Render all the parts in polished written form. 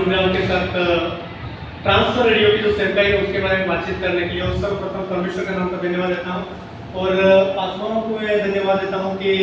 ग्राम के साथ transfer radio की जो सेवकाई है उसके बारे में बातचीत करने के लिए और सर्वप्रथम परमेश्वर का नाम पर धन्यवाद देता हूँ और आत्माओं को मैं धन्यवाद देता हूँ कि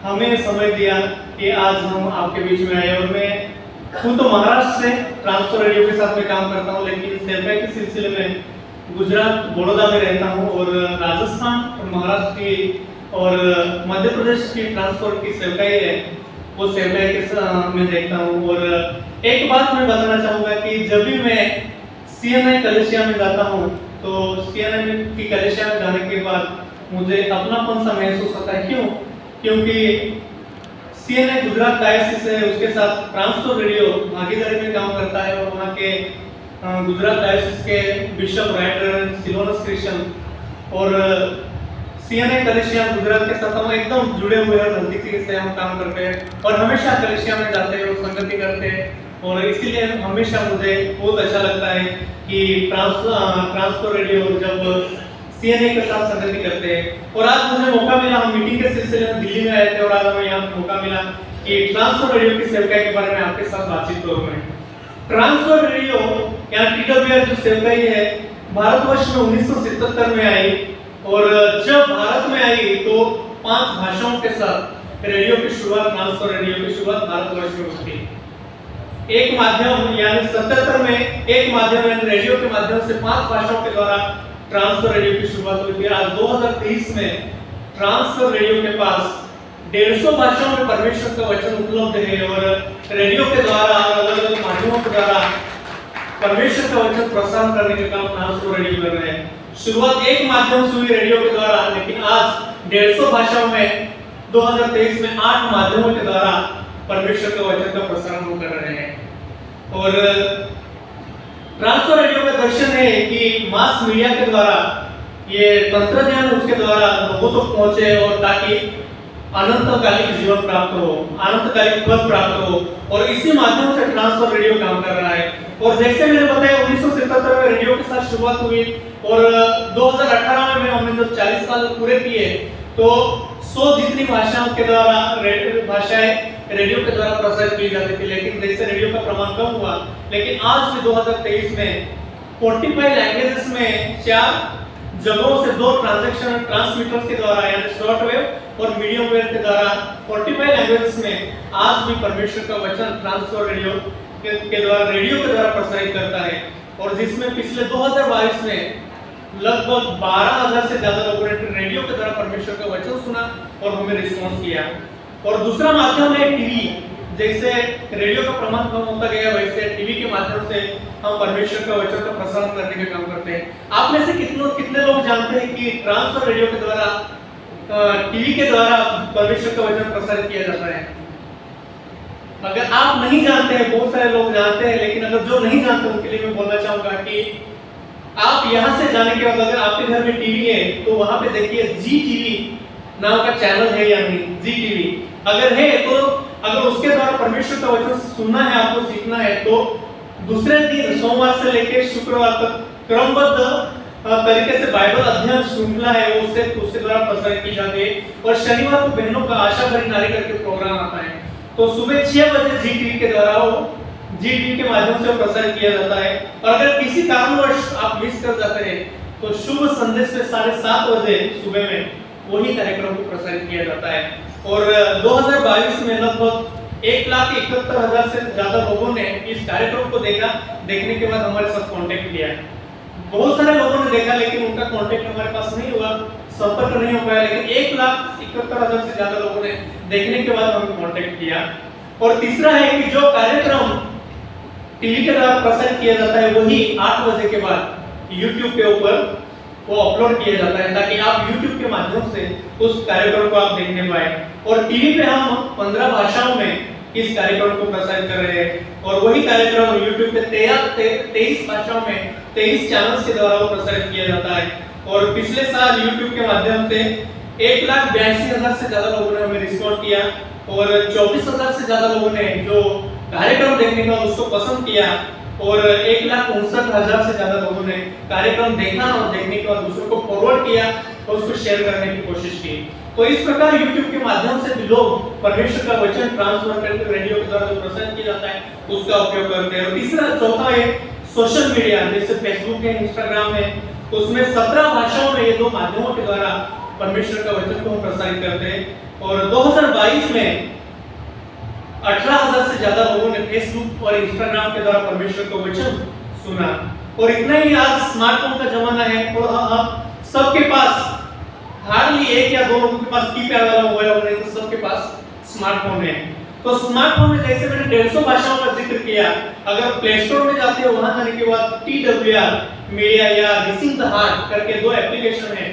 हमें समय दिया कि आज हम आपके बीच में आए। और मैं खुद तो महाराष्ट्र से ट्रांसफर रेडियो के साथ में काम करता हूँ, लेकिन सेवकाई के सिलसिले में गुजरात बड़ौदा में रहता हूँ और राजस्थान और महाराष्ट्र की और मध्य प्रदेश की ट्रांसफर की सेवकाई है वो सेवकाई के मैं देखता हूँ। और एक बात मैं बताना चाहूँगा कि जब भी मैं CNI कलेशिया में जाता हूँ तो CNI की कलेशिया में जाने के बाद मुझे अपनापन सा महसूस होता है। क्यों? क्योंकि CNI गुजरात डायसिस है, उसके साथ ट्रांसफर रेडियो भागीदारी में काम करता है और वहाँ के गुजरात डायसिस के बिशप राइटर सिलोनस क्रिश्चियन और CNI कलेशिया गुजरात के साथ हम एकदम जुड़े हुए हैं, नजदीकी से हम काम करते हैं और हमेशा कलेशिया में जाते हैं और संगति करते हैं। और इसीलिए हमेशा मुझे बहुत अच्छा लगता है कि ट्रांसफर रेडियो जब CNI के साथ संगति करते हैं। और आज मुझे मौका मिला, हम मीटिंग के सिलसिले में दिल्ली में आए थे और आज हमें यहाँ मौका मिला कि ट्रांसफर रेडियो की सेवकाई के बारे में आपके साथ बातचीत करूँ। मैं ट्रांसफर रेडियो यहाँ TWR जो सेवकाई है भारतवर्ष में 1977 में आई और जब भारत में आई तो 5 भाषाओं के साथ रेडियो की शुरुआत, ट्रांसफर रेडियो की शुरुआत भारतवर्ष में हुई। एक माध्यम यानी 77 में एक माध्यम यानी रेडियो के माध्यम से 5 भाषाओं के द्वारा ट्रांसफर रेडियो की शुरुआत हुई थी। आज 2023 में ट्रांसफर रेडियो के पास 150 भाषाओं में परमेश्वर का वचन उपलब्ध है और रेडियो के द्वारा और अलग अलग माध्यमों के द्वारा परमेश्वर का वचन प्रसारण करने का काम ट्रांसफर रेडियो कर रहे हैं। शुरुआत एक माध्यम से हुई रेडियो के द्वारा, लेकिन आज 150 भाषाओं में 2023 में 8 माध्यमों के द्वारा परमेश्वर के वचन का प्रसारण हम कर रहे हैं। और ट्रांसफर रेडियो का दर्शन है कि मास मीडिया के द्वारा ये तंत्रज्ञान उसके द्वारा लोगों तक पहुंचे और ताकि अनंतकालिक जीवन प्राप्त हो, अनंतकालिक पद प्राप्त हो और इसी माध्यम से ट्रांसफर रेडियो काम कर रहा है। और जैसे मैंने बताया 1977 में रेडियो के साथ शुरुआत हुई और 2018 में हमने जब 40 साल पूरे किए तो 100 जितनी भाषाओं के द्वारा भाषाएं रेडियो के द्वारा प्रसारित की जाती थी, लेकिन जैसे रेडियो का प्रमाण कम हुआ, लेकिन आज भी 2023 में 45 लैंग्वेजेस में 4 जगहों से 2 ट्रांसमीटर्स के द्वारा यानी शॉर्ट वेव और मीडियम वेव के द्वारा 45 लैंग्वेजेस में आज भी परमेश्वर का वचन ट्रांसफर रेडियो के द्वारा रेडियो के द्वारा प्रसारित करता है। और जिसमें पिछले 2022 में लगभग 12,000 से ज्यादा लोगों ने रेडियो के द्वारा परमेश्वर का वचन सुना और हमें रिस्पॉन्स किया। और दूसरा माध्यम है टीवी। जैसे रेडियो का प्रमाण कम होता गया वैसे टीवी के माध्यम से हम परमेश्वर का वचन का प्रसारण करने का काम करते हैं। आप में से कितने लोग जानते हैं कि ट्रांसफर रेडियो के द्वारा टीवी के द्वारा परमेश्वर का वचन प्रसारित किया जाता है? अगर आप नहीं जानते हैं, बहुत सारे लोग जानते हैं, लेकिन अगर जो नहीं जानते उनके लिए मैं बोलना चाहूंगा कि आप यहाँ से जाने के बाद अगर आपके घर में टीवी है तो वहां पे देखिए जी टीवी नाम का चैनल है या नहीं, जी टीवी अगर है तो अगर उसके द्वारा परमेश्वर का वचन सुनना है, आपको सीखना है तो दूसरे दिन सोमवार से लेकर शुक्रवार तक क्रमबद्ध तरीके से बाइबल अध्ययन श्रृंखला है वो उसके द्वारा प्रसारित की जाती है। और शनिवार को बहनों का आशा भरी नारी करके प्रोग्राम आता है तो सुबह 6 बजे जी टीवी के द्वारा वो जी टीवी के माध्यम से प्रसारित किया जाता है। और अगर किसी कारणवश आप मिस कर जाते हैं तो शुभ संदेश में 7:30 बजे सुबह में वही कार्यक्रम को प्रसारित किया जाता है। और 2022 में लगभग 1,71,000 से ज्यादा लोगों ने इस कार्यक्रम को देखने के बाद हमारे साथ कांटेक्ट किया है। बहुत सारे लोगों ने देखा लेकिन उनका कांटेक्ट हमारे पास नहीं हुआ, संपर्क नहीं हो पाया, लेकिन 1,71,000 से ज्यादा लोगों ने देखने के बाद हमें कांटेक्ट किया। और तीसरा है कि जो कार्यक्रम टीवी के द्वारा प्रसारित किया जाता है वही 8 बजे के बाद YouTube के ऊपर वो अपलोड किया जाता है ताकि आप YouTube के माध्यम से उस कार्यक्रम को आप देखने पाए। और टीवी पे हम 15 भाषाओं में इस कार्यक्रम को प्रसारित कर रहे हैं और वही कार्यक्रम YouTube पे 23 भाषाओं में 23 चैनल्स के द्वारा वो प्रसारित किया जाता है। और पिछले साल YouTube के माध्यम से 1,82,000 से ज्यादा लोगों ने हमें रिस्पॉन्ड किया और 24,000 से ज्यादा लोगों ने जो कार्यक्रम देखने का उसको पसंद किया और 1,59,000 से ज्यादा लोगों ने कार्यक्रम देखा और देखने के बाद दूसरों को फॉरवर्ड किया और उसको शेयर करने की कोशिश की। तो इस प्रकार YouTube के माध्यम से भी लोग परमेश्वर का वचन ट्रांसफर करके रेडियो के द्वारा जो प्रसारित किया जाता है उसका उपयोग करते हैं। और तीसरा चौथा है सोशल मीडिया, जैसे फेसबुक है, इंस्टाग्राम है, उसमें 17 भाषाओं में ये दो माध्यमों के द्वारा परमेश्वर का वचन को हम प्रसारित करते हैं। और 2022 में 18,000 से ज्यादा लोगों ने फेसबुक और इंस्टाग्राम के द्वारा परमेश्वर का वचन सुना। और इतना ही आज स्मार्टफोन का जमाना है और सबके पास हार्डली एक या दो लोगों के पास कीपैड वाला मोबाइल होगा, नहीं तो सबके पास स्मार्टफोन है। तो स्मार्टफोन में जैसे मैंने 150 भाषाओं का जिक्र किया, अगर प्ले स्टोर में जाते हो वहां जाने के बाद TWR मीडिया या रीचिंग द हार्ट करके दो एप्लीकेशन है,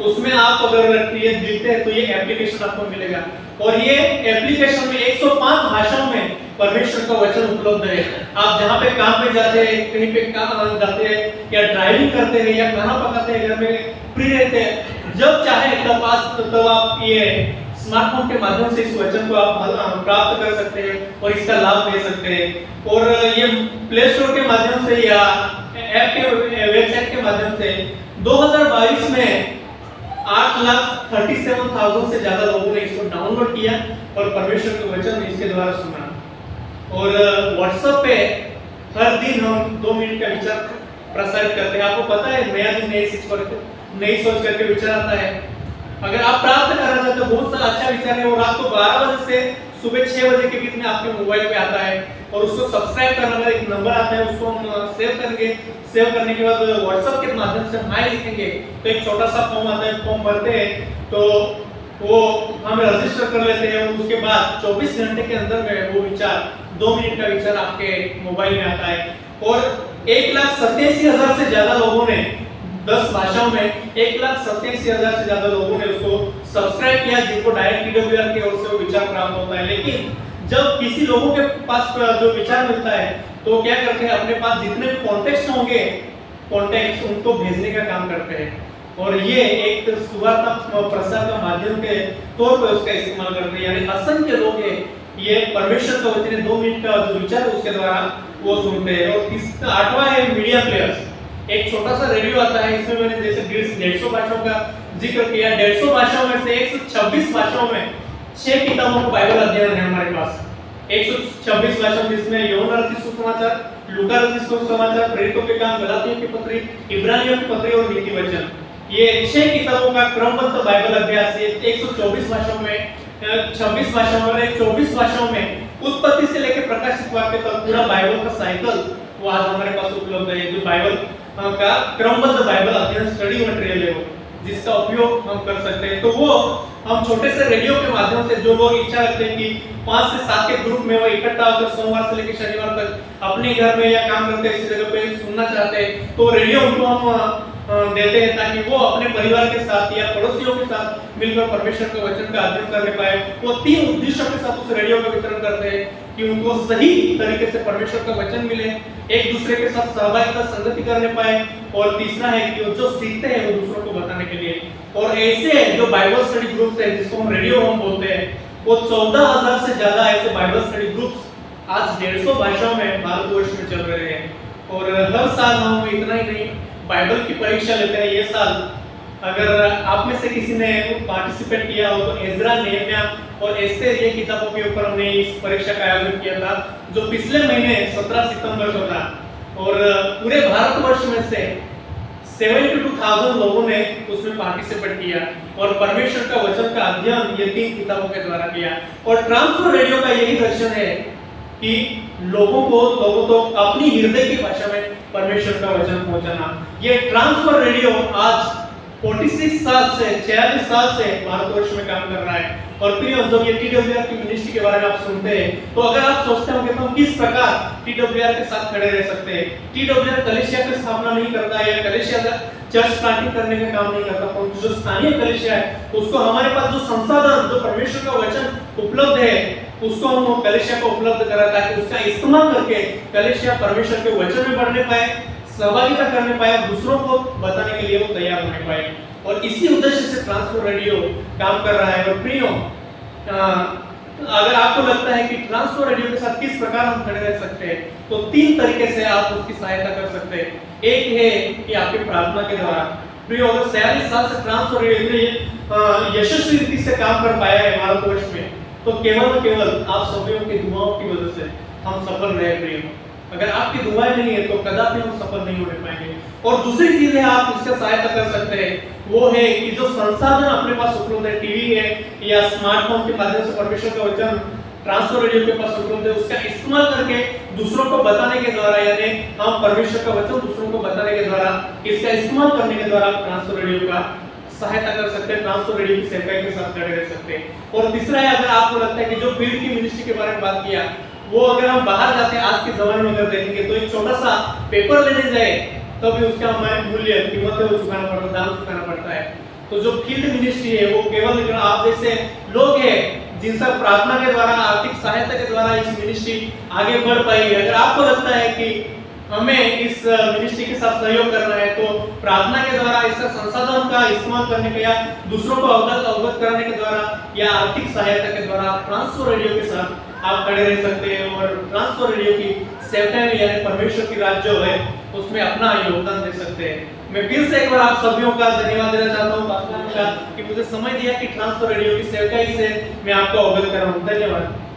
उसमें आप अगर ये देखते हैं तो ये एप्लीकेशन आपको मिलेगा। और ये एप्लीकेशन में 105 भाषाओं में परमेश्वर का वचन उपलब्ध है। आप जहाँ पे काम पे जाते हैं, कहीं पे काम जाते हैं या ड्राइविंग करते हैं या खाना पकाते हैं, घर में फ्री रहते हैं, जब चाहे तब आप ये स्मार्टफोन के माध्यम से इस वचन को आप प्राप्त कर सकते हैं और इसका लाभ ले सकते हैं। और ये प्ले स्टोर के माध्यम से या ऐप के वेबसाइट के माध्यम से 2022 में 8,37,000 से ज्यादा लोगों ने इसको डाउनलोड किया और परमेश्वर के वचन इसके द्वारा सुना। और व्हाट्सएप पे हर दिन हम 2 मिनट का विचार प्रसारित करते हैं। आपको पता है नया दिन नई सोच करके विचार आता है। अगर आप प्राप्त करना चाहते हो बहुत सारा अच्छा विचार है और रात को 12 बजे से सुबह 6 बजे के बीच में आपके मोबाइल पे आता है और उसको सब्सक्राइब करने का एक नंबर आता है, उसको हम सेव करेंगे। सेव करने के बाद व्हाट्सएप के माध्यम से हम हाय लिखेंगे तो एक छोटा सा फॉर्म आता है, फॉर्म भरते हैं तो वो हम रजिस्टर कर लेते हैं। और उसके बाद 24 घंटे के अंदर में वो विचार 2 मिनट का विचार आपके मोबाइल में आता है। और 1,87,000 से ज्यादा लोगों ने 10 भाषाओं में 1,87,000 से ज्यादा लोगों ने उसको सब्सक्राइब किया, जिनको डायरेक्ट TWR की ओर से वो विचार प्राप्त होता है। लेकिन जब किसी लोगों के पास जो विचार मिलता है तो क्या करते हैं, अपने पास जितने भी कॉन्टेक्ट होंगे कॉन्टेक्ट उनको भेजने का काम करते हैं। और ये एक सुवार्ता प्रसार का माध्यम के तौर पर उसका इस्तेमाल करते हैं। यानी असंख्य लोग हैं ये परमेश्वर का वचन 2 मिनट का जो विचार है उसके द्वारा वो सुनते हैं। और 8वां है मीडिया प्लेयर्स। एक छोटा सा रेडियो आता है, इसमें मैंने जैसे 150 भाषाओं का जिक्र किया। 150 भाषाओं में से 126 भाषाओं में 6 किताबों का बाइबल अध्ययन है हमारे पास। 126 भाषाओं जिसमें यूहन्ना रचित सुसमाचार, लूका रचित सुसमाचार, प्रेरितों के काम, गलातियों की पत्री, इब्रानियों की पत्री और नीति वचन, ये 6 किताबों का क्रमबद्ध बाइबल अभ्यास है। 124 भाषाओं में 26 भाषाओं में 24 भाषाओं में उत्पत्ति से लेकर प्रकाशित वाक्य तक पूरा बाइबल का साइकिल वो आज हमारे पास उपलब्ध है। जो बाइबल का क्रमबद्ध बाइबल अध्ययन स्टडी मटेरियल है वो, जिसका उपयोग हम कर सकते हैं। तो वो हम छोटे से रेडियो के माध्यम से जो लोग इच्छा रखते हैं कि 5 से 7 के ग्रुप में वो इकट्ठा होकर सोमवार से लेकर शनिवार तक अपने घर में या काम करते इस जगह पे सुनना चाहते हैं तो रेडियो उनको हम देते हैं ताकि वो अपने परिवार के साथ या पड़ोसियों के साथ मिलकर परमेश्वर के वचन का अध्ययन करने पाए। वो 3 उद्देश्यों के साथ उस रेडियो का वितरण करते हैं कि उनको सही तरीके से परमेश्वर का वचन मिले, एक दूसरे के साथ सहभागिता संगति करने पाए, और तीसरा है कि वो जो सीखते हैं वो दूसरों को बताने के लिए। और ऐसे जो बाइबल स्टडी ग्रुप्स है जिसको हम रेडियो होम बोलते हैं, वो 14,000 से ज्यादा ऐसे बाइबल स्टडी ग्रुप्स आज 150 भाषाओं में भारतवर्ष में चल रहे हैं। और हर साल हम इतना ही नहीं बाइबल की परीक्षा लेते हैं। ये साल अगर आप में से किसी ने पार्टिसिपेट किया हो तो एजरा, नेहमिया और एस्तेर ये किताबों के ऊपर हमने इस परीक्षा का आयोजन किया था जो पिछले महीने 17 सितंबर को था। और पूरे भारतवर्ष में से 72,000 लोगों ने उसमें पार्टिसिपेट किया और परमेश्वर का वचन का अध्ययन ये 3 किताबों के द्वारा किया। और ट्रांसफर रेडियो का यही दर्शन है कि लोगों तो अपनी हृदय की भाषा में परमेश्वर का वचन पहुंचाना। ये ट्रांसफर रेडियो आज 46 साल से भारतवर्ष में काम कर रहा है। और फिर जब ये TWR की मिनिस्ट्री के बारे में आप सुनते हैं तो अगर आप सोचते होंगे तो हम किस प्रकार TWR के साथ खड़े रह सकते हैं। TWR कलीसिया की स्थापना नहीं करता है या कलीसिया का चर्च प्लांटिंग करने का काम नहीं करता, परंतु जो स्थानीय कलीसिया है उसको हमारे पास जो संसाधन जो परमेश्वर का वचन उपलब्ध है उसको हम कलीसिया को उपलब्ध करा ताकि उसका इस्तेमाल करके कलीसिया परमेश्वर के वचन में बढ़ने पाए, सहभागिता करने पाए, दूसरों को बताने के लिए वो तैयार होने पाए। और इसी उद्देश्य से ट्रांसफर रेडियो काम कर रहा है। और प्रियो अगर आपको लगता है कि ट्रांसफर रेडियो के साथ किस प्रकार हम खड़े रह सकते हैं, तो 3 तरीके से आप उसकी सहायता कर सकते हैं। एक है कि आपकी प्रार्थना के द्वारा। प्रियो, अगर 46 साल से ट्रांसफर रेडियो यशस्वी रीति से काम कर पाया है भारतवर्ष में, तो केवल आप सभी की दुआओं की वजह से हम सफल रहे। प्रियो, अगर आपकी दुआएं नहीं है तो कदापि हम सफल नहीं होने पाएंगे। और दूसरी चीज है आप इसका सहायता कर सकते हैं, वो है कि जो संसाधन अपने पास उपलब्ध है, टीवी है या स्मार्टफोन के माध्यम से परमेश्वर का वचन ट्रांसफर रेडियो के पास उपलब्ध है, उसका इस्तेमाल करके दूसरों को बताने के द्वारा, यानी हम परमेश्वर का वचन दूसरों को बताने के द्वारा, इसका इस्तेमाल करने के द्वारा ट्रांसफर रेडियो का सहायता कर सकते हैं, ट्रांसफर रेडियो की सेवकाई के साथ खड़े रह सकते हैं। और तीसरा है, अगर आपको लगता है कि जो फील्ड की मिनिस्ट्री के बारे में बात किया, वो अगर हम बाहर जाते हैं, आज के जमाने में अगर देखेंगे तो एक छोटा सा पेपर लेने जाए तो भी उसका हमें मूल्य कीमत है वो चुकाना पड़ता है, दाम चुकाना पड़ता है। तो जो फील्ड मिनिस्ट्री है वो केवल आप जैसे लोग हैं जिनसे प्रार्थना के द्वारा, आर्थिक सहायता के द्वारा इस मिनिस्ट्री आगे बढ़ पाई है। अगर आपको लगता है कि हमें इस मिनिस्ट्री के साथ सहयोग करना है, तो प्रार्थना के द्वारा, इसका संसाधन का इस्तेमाल करने के या दूसरों को अवगत कराने के द्वारा या आर्थिक सहायता के द्वारा ट्रांसफर रेडियो के साथ आप खड़े रह सकते हैं और ट्रांसफर रेडियो की सेवकाई में, यानी परमेश्वर की राज जो है उसमें अपना योगदान दे सकते हैं। मैं फिर से एक बार आप सभी का धन्यवाद देना चाहता हूँ पास्टर का कि मुझे समय दिया कि ट्रांसफर रेडियो की सेवकाई से मैं आपको अवगत कराऊं। धन्यवाद।